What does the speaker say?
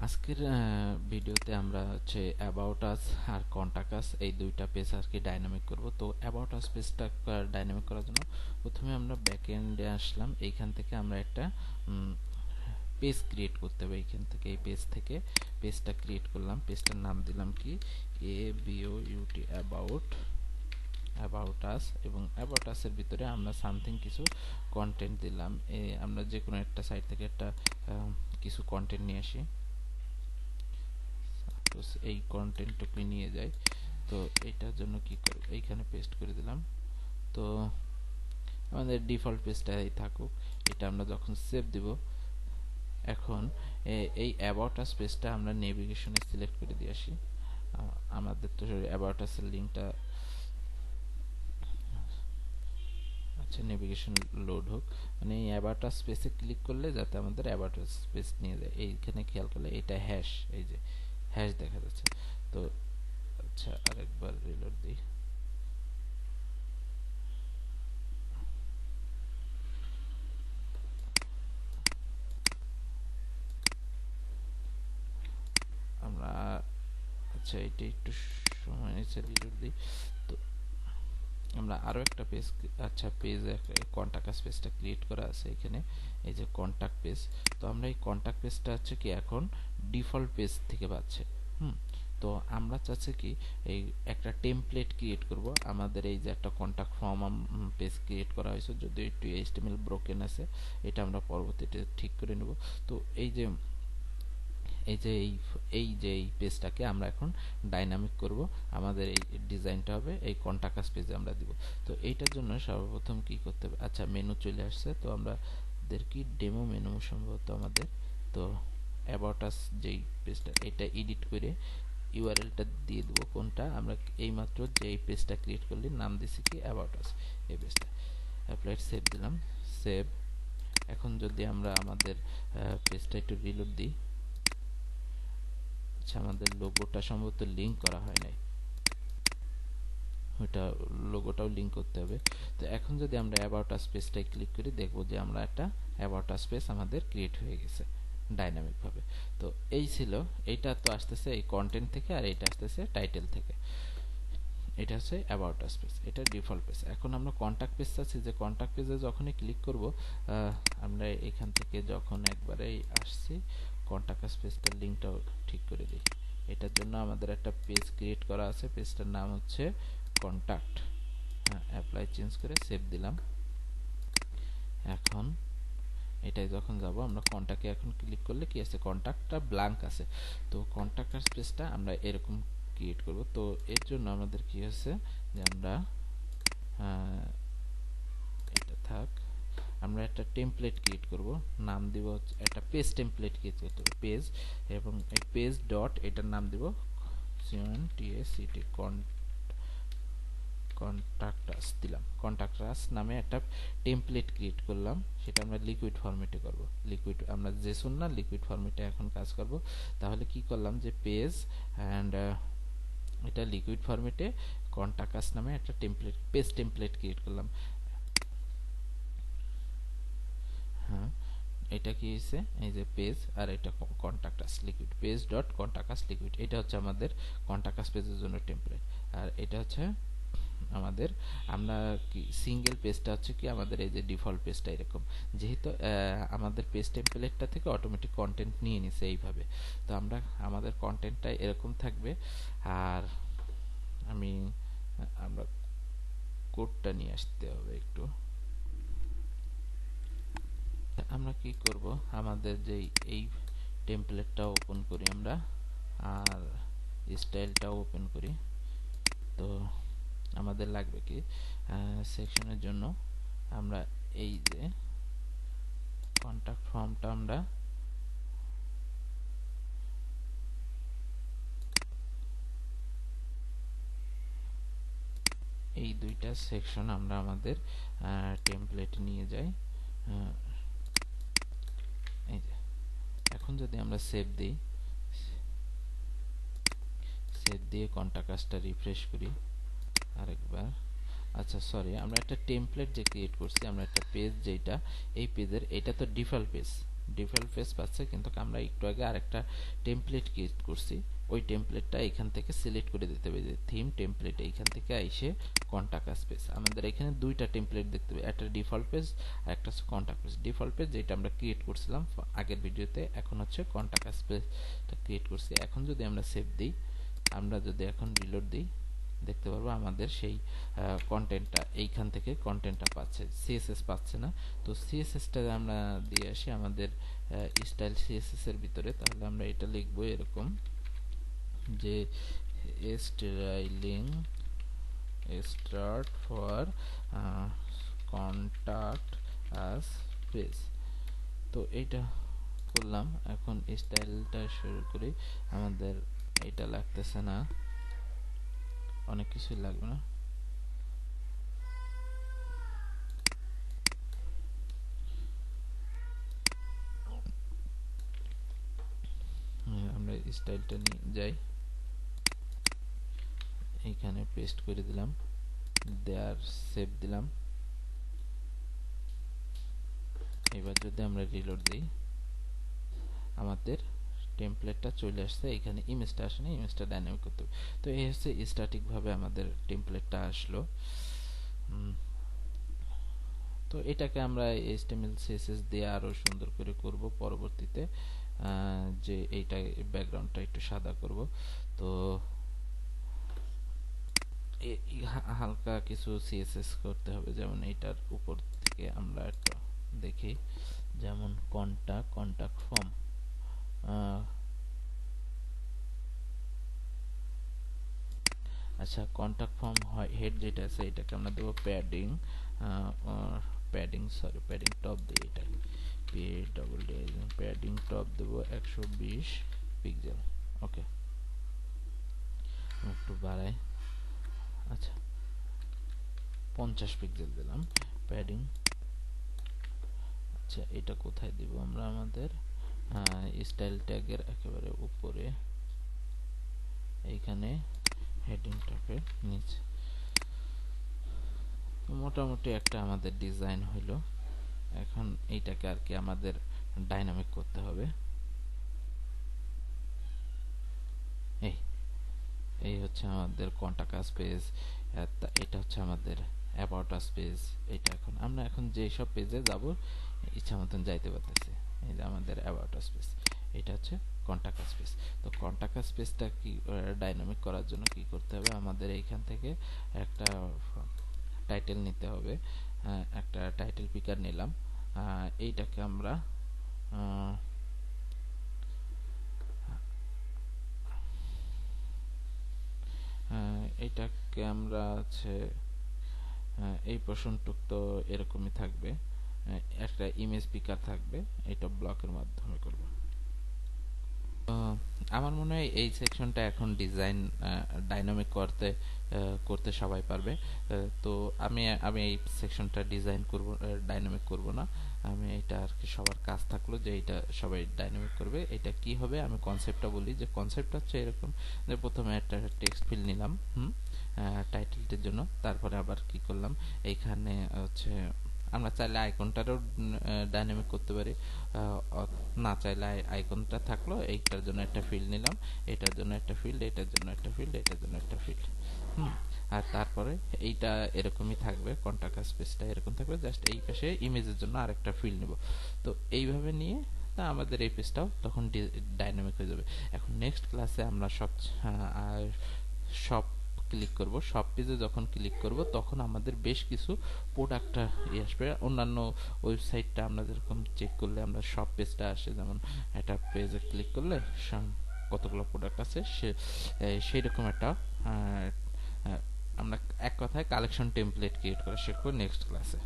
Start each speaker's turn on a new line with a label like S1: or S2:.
S1: আজকের ভিডিওতে আমরা হচ্ছে অ্যাবাউট আস আর কন্টাক্ট আস এই দুইটা পেজ আজকে ডাইনামিক করব। তো অ্যাবাউট আস পেজটা ডাইনামিক করার জন্য প্রথমে আমরা ব্যাকএন্ডে আসলাম। এইখান থেকে আমরা একটা পেজ ক্রিয়েট করতে হবে। এইখান থেকে এই পেজ থেকে পেজটা ক্রিয়েট করলাম। পেজটার নাম দিলাম কি ABOUT অ্যাবাউট আস, এবং অ্যাবাউট আসের ভিতরে আমরা সামথিং কিছু কন্টেন্ট দিলাম। আমরা যে কোনো একটা সাইট থেকে একটা কিছু কন্টেন্ট নিয়ে আসি। এই কন্টেন্টটুকু নিয়ে যাই। তো এটার জন্য কি করব, এইখানে পেস্ট করে দিলাম। তো আমাদের ডিফল্ট পেজটাই থাকুক। এটা আমরা যখন সেভ দিব, এখন এই অ্যাবাউট আস পেজটা আমরা নেভিগেশনে সিলেক্ট করে দিয়ে আসি। আমাদের তো অ্যাবাউট আসের লিঙ্কটা, আচ্ছা নেভিগেশন লোড হোক, মানে এই অ্যাবাউট আস পেজে ক্লিক করলে যাতে আমাদের অ্যাবাউট আস পেজ নিয়ে যায়। এইখানে খেয়াল করলে এটা হ্যাশ, এই যে হ্যাশ দেখা যাচ্ছে। তো আচ্ছা আরেকবার রিলোড দিই। আমরা আচ্ছা এটা একটু সময় নিচ্ছে, রিলোড দিই। তো আমরা আরও একটা পেজ, আচ্ছা পেজ কন্টাক্ট আস পেজটা ক্রিয়েট করা আছে এখানে, এই যে কন্টাক্ট পেজ। তো আমরা এই কন্টাক্ট পেজটা হচ্ছে কি এখন ডিফল্ট পেজ থেকে পাচ্ছে। তো আমরা চাচ্ছি কি এই একটা টেমপ্লেট ক্রিয়েট করব। আমাদের এই যে একটা কন্টাক্ট ফর্ম পেজ ক্রিয়েট করা হয়েছে, যদি একটু HTML ব্রোকেন আছে, এটা আমরা পরবর্তীতে ঠিক করে নেব। তো এই যে এই পেজটাকে আমরা এখন ডাইনামিক করব। আমাদের এই ডিজাইনটা হবে এই কন্টাক্ট আস পেজে আমরা দিব। তো এইটার জন্য সর্বপ্রথম কি করতে হবে, আচ্ছা মেনু চলে আসছে। তো আমাদের কি ডেমো মেনু সম্ভবত আমাদের। তো অ্যাবাউট আস যেই পেজটা, এটা এডিট করে ইউআরএলটা দিয়ে দেবো কোনটা, আমরা এইমাত্র যেই পেজটা ক্রিয়েট করলি নাম দিছি কি অ্যাবাউট আস, এই পেজটা অ্যাপ্লাইড সেভ দিলাম। সেভ। এখন যদি আমরা আমাদের পেজটা একটু রিলোড দিই, আচ্ছা আমাদের লোগোটা সম্ভবত লিঙ্ক করা হয় নাই, ওইটা লোগোটাও লিঙ্ক করতে হবে। তো এখন যদি আমরা অ্যাবাউট আস পেজটাই ক্লিক করি, দেখবো যে আমরা একটা অ্যাবাউট আস পেজ আমাদের ক্রিয়েট হয়ে গেছে ডাইনামিক ভাবে। তো এই ছিল, এইটা তো আসতেছে এই কন্টেন্ট থেকে, আর এটা আসতেছে টাইটেল থেকে। এটা হচ্ছে অ্যাবাউট আস পেজ, এটা ডিফল্ট পেজ। এখন আমরা কন্টাক্ট পেজ চাচ্ছি, যে কন্টাক্ট পেজে যখনই ক্লিক করব, আমরা এখান থেকে যখন একবারেই আসছি, কন্টাক্ট আস পেজটার লিঙ্কটাও ঠিক করে দিই। এটার জন্য আমাদের একটা পেজ ক্রিয়েট করা আছে, পেজটার নাম হচ্ছে কন্টাক্ট। হ্যাঁ, অ্যাপ্লাই চেঞ্জ করে সেভ দিলাম। এখন এটাই যখন যাব, আমরা কন্টাক্টে এখন ক্লিক করলে কি আছে, কন্টাক্টটা ব্ল্যাঙ্ক আছে। তো কন্টাক্ট পেজটা আমরা এরকম ক্রিয়েট করব। তো এর জন্য আমাদের কি হচ্ছে, যে আমরা এটা থাক, আমরা একটা টেমপ্লেট ক্রিয়েট করব, নাম দিব একটা পেজ টেমপ্লেট ক্রিয়েট করতে হবে পেজ, এবং এই পেজ ডট এটার নাম দিব CONTACT কন্টাক্টাস দিলাম। কন্টাক্টাস নামে একটা টেমপ্লেট ক্রিয়েট করলাম, সেটা আমরা লিকুইড ফরম্যাটে করব। লিকুইড আমরা জেসন না, লিকুইড ফরম্যাটে এখন কাজ করব। তাহলে কি করলাম, যে পেজ অ্যান্ড এটা লিকুইড ফরম্যাটে কন্টাক্টাস নামে একটা টেমপ্লেট পেজ টেমপ্লেট ক্রিয়েট করলাম। হ্যাঁ, এটা কি হয়েছে, এই যে পেজ, আর এটা কন্টাক্টাস লিকুইড, পেজ ডট কন্টাক্টাস লিকুইড, এটা হচ্ছে আমাদের কন্টাক্টাস পেজের জন্য টেমপ্লেট। আর এটা হচ্ছে আমাদের, আমরা কি সিঙ্গেল পেজটা হচ্ছে কি আমাদের এই যে ডিফল্ট পেজটা এরকম, যেহেতু আমাদের পেজ টেমপ্লেটটা থেকে অটোমেটিক কন্টেন্ট নিয়ে নিছে এইভাবে। তো আমাদের কন্টেন্টটা এরকম থাকবে। আর আমরা কোডটা নিয়ে আসতে হবে একটু। আমরা কি করব, আমাদের যেই এই টেমপ্লেটটা ওপেন করি আমরা, আর স্টাইলটাও ওপেন করি। তো আমাদের লাগবে কি সেকশনের জন্য, আমরা এই যে কন্টাক্ট ফর্মটা আমরা এই দুইটা সেকশন আমরা আমাদের টেমপ্লেটে নিয়ে যাই। এই যে এখন যদি আমরা সেভ দিই, সেভ দিয়ে কন্টাক্টটা রিফ্রেশ করি আরেকবার। আচ্ছা সরি, আমরা একটা টেমপ্লেট যে ক্রিয়েট করছি, আমরা একটা পেজ, যেটা এই পেজের এটা তো ডিফল্ট পেজ, ডিফল্ট পেজ পাচ্ছে, কিন্তু আমরা একটু আগে আরেকটা টেমপ্লেট ক্রিয়েট করছি, ওই টেমপ্লেটটা এখান থেকে সিলেক্ট করে দিতে হবে, যে থিম টেমপ্লেট এইখান থেকে এসে কন্টাক্ট পেজ। আমাদের এখানে দুইটা টেমপ্লেট দেখতে হবে, একটা ডিফল্ট পেজ আর একটা হচ্ছে কন্টাক্ট পেজ। ডিফল্ট পেজ যেটা আমরা ক্রিয়েট করছিলাম আগের ভিডিওতে, এখন হচ্ছে কন্টাক্ট পেজটা ক্রিয়েট করছি। এখন যদি আমরা সেভ দিই, আমরা যদি এখন রিলোড দিই, দেখতে পারবো আমাদের সেই কন্টেন্টটা এইখান থেকে কন্টেন্টটা পাচ্ছে, সিএসএস পাচ্ছে না। তো সিএসএসটা আমরা দিয়ে আসি আমাদের স্টাইল সিএসএস এর ভিতরে। তাহলে আমরা এটা লিখবো এরকম যে styling start for contact us page. তো এইটা করলাম। এখন স্টাইলটা শুরু করি। আমাদের এটা লাগতেছে না, অনেক কিছুই লাগবে না। আমরা স্টাইলটা নিয়ে যাই, এইখানে পেস্ট করে দিলাম, দেয়ার সেভ দিলাম। এবার যদি আমরা রিলোড দিই, আমাদের টেমপ্লেটটা চলে আসছে, এখানে ইমেজটা আসে না, ইমেজটা ডাইনামিক করতে হবে। তো এই হচ্ছে স্ট্যাটিক ভাবে আমাদের টেমপ্লেটটা আসলো। তো এটাকে আমরা HTML CSS দিয়ে আরো সুন্দর করে করব পরবর্তীতে, যে এইটা ব্যাকগ্রাউন্ডটা একটু সাদা করব। তো হালকা কিছু CSS করতে হবে, যেমন এইটার উপর থেকে আমরা একটা দেখি, যেমন কন্টাক্ট ফর্ম। আচ্ছা, কন্টাক্ট ফর্ম হেড যেটা আছে এটাকে আমরা দেবো প্যাডিং, প্যাডিং টপ দিয়ে, এটা প্যাডিং টপ দেবো 120 পিক্সেল। ওকে, একটু বাড়াই। আচ্ছা, 50 পিক্সেল দিলাম প্যাডিং। আচ্ছা, এটা কোথায় দিব আমরা? আমাদের স্টাইল ট্যাগের একেবারে উপরে, এইখানে হেডিং টপের নিচে। মোটামুটি একটা আমাদের ডিজাইন হইলো। এখন এইটাকে আর কি আমাদের ডাইনামিক করতে হবে। এই হচ্ছে আমাদের কন্টাক্ট আস পেজ, এটা হচ্ছে আমাদের অ্যাবাউট আস পেজ। এটা আমরা এখন যে সব পেজে যাব ইচ্ছা মতন যাইতে পারতেছি। এই যে আমাদের অ্যাবাউট আস পেজ, এটা হচ্ছে কন্টাক্ট আস পেজ। তো কন্টাক্ট আস পেজটা কি ডাইনামিক করার জন্য কি করতে হবে? আমাদের এইখান থেকে একটা টাইটেল নিতে হবে। একটা টাইটেল পিকার নিলাম, এইটাকে আমরা এইটাকে আমরা আছে এই পোর্শনটুক তো এরকমই থাকবে, একটা ইমেজ পিকার থাকবে, এটা ব্লকের মাধ্যমে করব। আমার মনে হয় এই সেকশনটা এখন ডিজাইন ডাইনামিক করতে সবাই পারবে। তো আমি এই সেকশনটা ডিজাইন করব, ডাইনামিক করব না। আমি এটা আর কি সবার কাজ থাকলো যে এটা সবাই ডাইনামিক করবে। এটা কি হবে আমি কনসেপ্টটা বলি, যে কনসেপ্টটা হচ্ছে এরকম যে প্রথমে একটা টেক্সট ফিল্ড নিলাম টাইটেলটির জন্য, তারপরে আবার কি করলাম, এইখানে হচ্ছে আমরা চাইলে আইকনটারও ডাইনামিক করতে পারি, না চাইলে আইকনটা থাকলো, এইটার জন্য একটা ফিল্ড নিলাম, এটার জন্য একটা ফিল্ড, এটার জন্য একটা ফিল্ড, এটার জন্য একটা ফিল্ড। আর তারপরে এইটা এরকমই থাকবে, কন্টাক্ট স্পেসটা এরকম থাকবে, জাস্ট এই পাশে ইমেজের জন্য আরেকটা ফিল্ড নেব। তো এইভাবে নিয়ে আমাদের এই পেজটাও তখন ডাইনামিক হয়ে যাবে। এখন নেক্সট ক্লাসে আমরা সব ক্লিক করব, সব পেজে যখন ক্লিক করব তখন আমাদের বেশ কিছু প্রোডাক্ট আসবে। অন্যান্য ওয়েবসাইটটা আমরা যেরকম চেক করলে আমরা সব পেজটা আসে, যেমন একটা পেজে ক্লিক করলে কতগুলো প্রোডাক্ট আছে সেই রকম একটা আমরা এক কথায় কালেকশন টেমপ্লেট ক্রিয়েট করা শিখবো নেক্সট ক্লাসে।